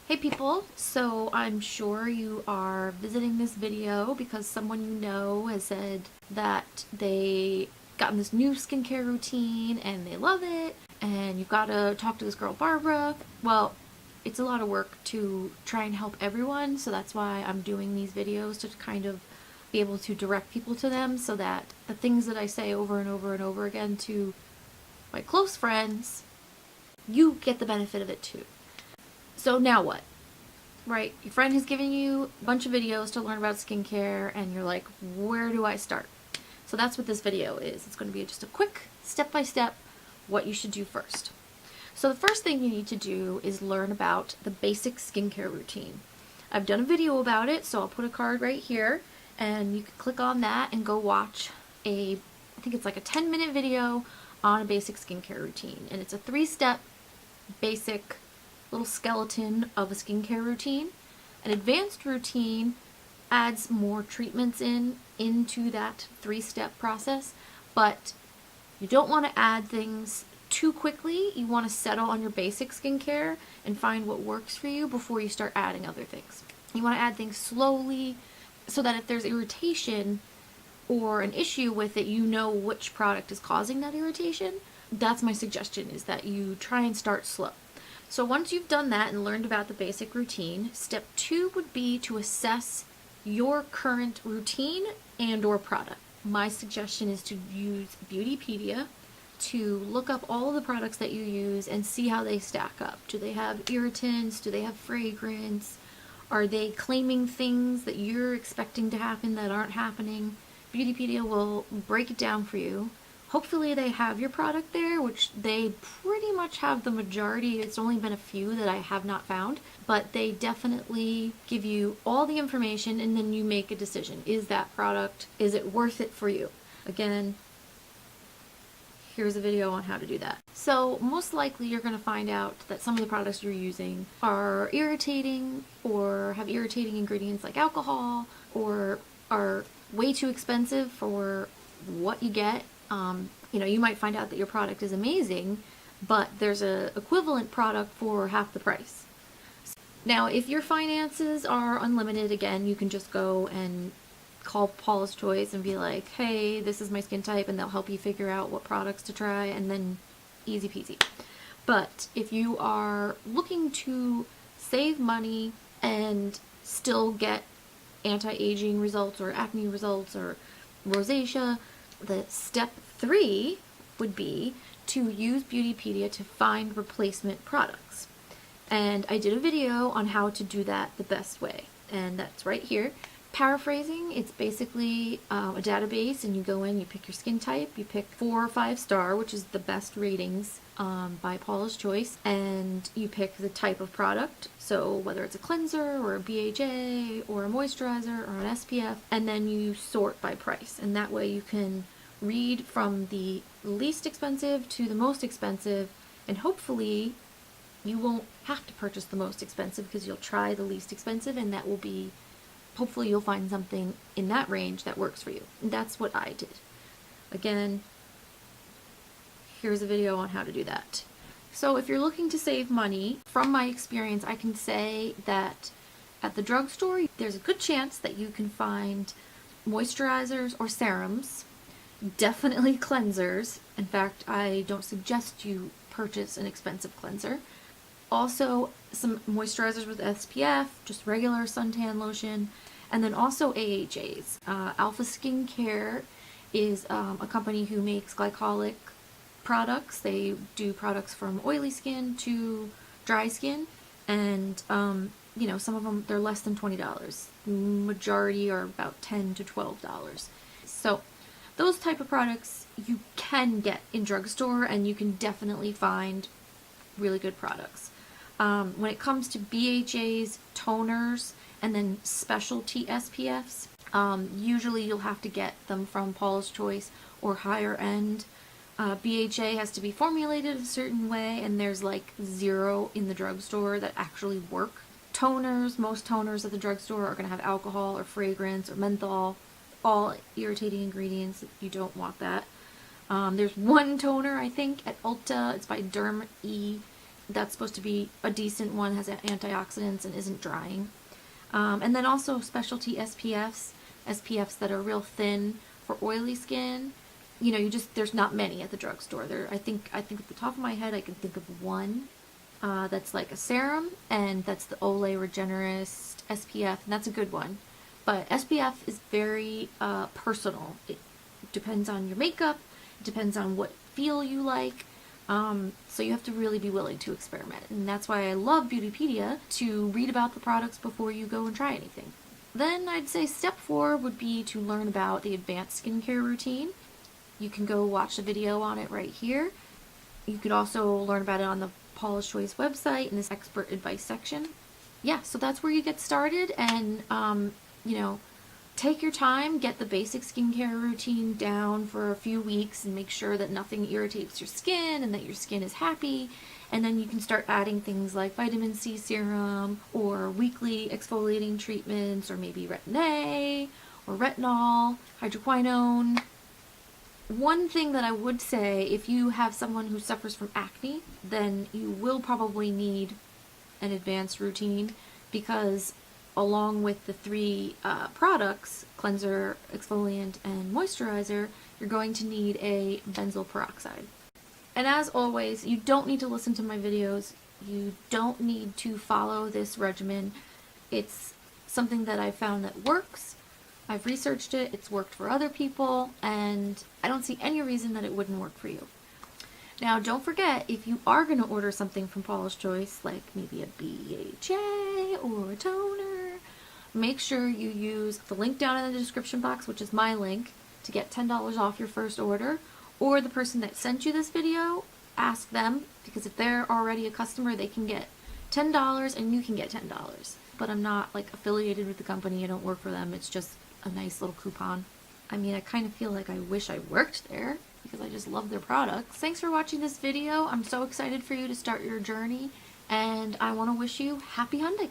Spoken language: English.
Hey people, so I'm sure you are visiting this video because someone you know has said that they gotten this new skincare routine and they love it, and you've got to talk to this girl Barbara. Well, it's a lot of work to try and help everyone, so that's why I'm doing these videos, to kind of be able to direct people to them so that the things that I say over and over and over again to my close friends, you get the benefit of it too. So now what? Right, your friend has given you a bunch of videos to learn about skincare and you're like, where do I start? So that's what this video is. It's going to be just a quick step-by-step what you should do first. So the first thing you need to do is learn about the basic skincare routine. I've done a video about it, so I'll put a card right here and you can click on that and go watch I think it's like a 10-minute video on a basic skincare routine. And it's a 3-step basic little skeleton of a skincare routine. An advanced routine adds more treatments into that 3-step process, but you don't want to add things too quickly. You want to settle on your basic skincare and find what works for you before you start adding other things. You want to add things slowly so that if there's irritation or an issue with it, you know which product is causing that irritation. That's my suggestion, is that you try and start slow. So once you've done that and learned about the basic routine, step 2 would be to assess your current routine and or product. My suggestion is to use Beautypedia to look up all of the products that you use and see how they stack up. Do they have irritants? Do they have fragrance? Are they claiming things that you're expecting to happen that aren't happening? Beautypedia will break it down for you. Hopefully they have your product there, which they pretty much have the majority. It's only been a few that I have not found, but they definitely give you all the information and then you make a decision. Is that product, is it worth it for you? Again, here's a video on how to do that. So most likely you're going to find out that some of the products you're using are irritating or have irritating ingredients like alcohol, or are way too expensive for what you get. You might find out that your product is amazing, but there's an equivalent product for half the price. Now, if your finances are unlimited, again, you can just go and call Paula's Choice and be like, hey, this is my skin type, and they'll help you figure out what products to try, and then easy peasy. But if you are looking to save money and still get anti-aging results or acne results or rosacea, the step 3 would be to use Beautypedia to find replacement products. And I did a video on how to do that the best way, and that's right here. Paraphrasing, it's basically a database, and you go in, you pick your skin type, you pick 4 or 5 star, which is the best ratings by Paula's Choice, and you pick the type of product, so whether it's a cleanser or a BHA or a moisturizer or an SPF, and then you sort by price, and that way you can read from the least expensive to the most expensive, and hopefully you won't have to purchase the most expensive because you'll try the least expensive, and that will be, hopefully you'll find something in that range that works for you. And that's what I did. Again, here's a video on how to do that. So if you're looking to save money, from my experience, I can say that at the drugstore, there's a good chance that you can find moisturizers or serums, definitely cleansers. In fact, I don't suggest you purchase an expensive cleanser. Also, some moisturizers with SPF, just regular suntan lotion, and then also AHAs. Alpha Skincare is a company who makes glycolic products. They do products from oily skin to dry skin, and some of them, they're less than $20. Majority are about $10 to $12. So those type of products you can get in drugstore, and you can definitely find really good products. When it comes to BHAs, toners, and then specialty SPFs, usually you'll have to get them from Paula's Choice or higher end. BHA has to be formulated a certain way, and there's like 0 in the drugstore that actually work. Toners, most toners at the drugstore are going to have alcohol or fragrance or menthol, all irritating ingredients. You don't want that. There's one toner, I think, at Ulta. It's by Derm E, That's supposed to be a decent one, has antioxidants and isn't drying. And then also specialty SPFs that are real thin for oily skin. You know, there's not many at the drugstore. I think at the top of my head I can think of one that's like a serum, and that's the Olay Regenerist SPF, and that's a good one. But SPF is very personal. It depends on your makeup, it depends on what feel you like. So you have to really be willing to experiment. And that's why I love Beautypedia, to read about the products before you go and try anything. Then I'd say step 4 would be to learn about the advanced skincare routine. You can go watch the video on it right here. You could also learn about it on the Paula's Choice website in this expert advice section. Yeah, so that's where you get started, and you know, take your time, get the basic skincare routine down for a few weeks and make sure that nothing irritates your skin and that your skin is happy. And then you can start adding things like vitamin C serum or weekly exfoliating treatments, or maybe retin A or retinol, hydroquinone. One thing that I would say, if you have someone who suffers from acne, then you will probably need an advanced routine, because along with the 3 products, cleanser, exfoliant, and moisturizer, you're going to need a benzoyl peroxide. And as always, you don't need to listen to my videos. You don't need to follow this regimen. It's something that I found that works. I've researched it, it's worked for other people, and I don't see any reason that it wouldn't work for you. Now, don't forget, if you are going to order something from Paula's Choice, like maybe a BHA or a toner, make sure you use the link down in the description box, which is my link, to get $10 off your first order. Or the person that sent you this video, ask them, because if they're already a customer, they can get $10 and you can get $10. But I'm not like affiliated with the company, I don't work for them, it's just a nice little coupon. I mean, I kind of feel like I wish I worked there, because I just love their products. Thanks for watching this video. I'm so excited for you to start your journey, and I want to wish you happy hunting.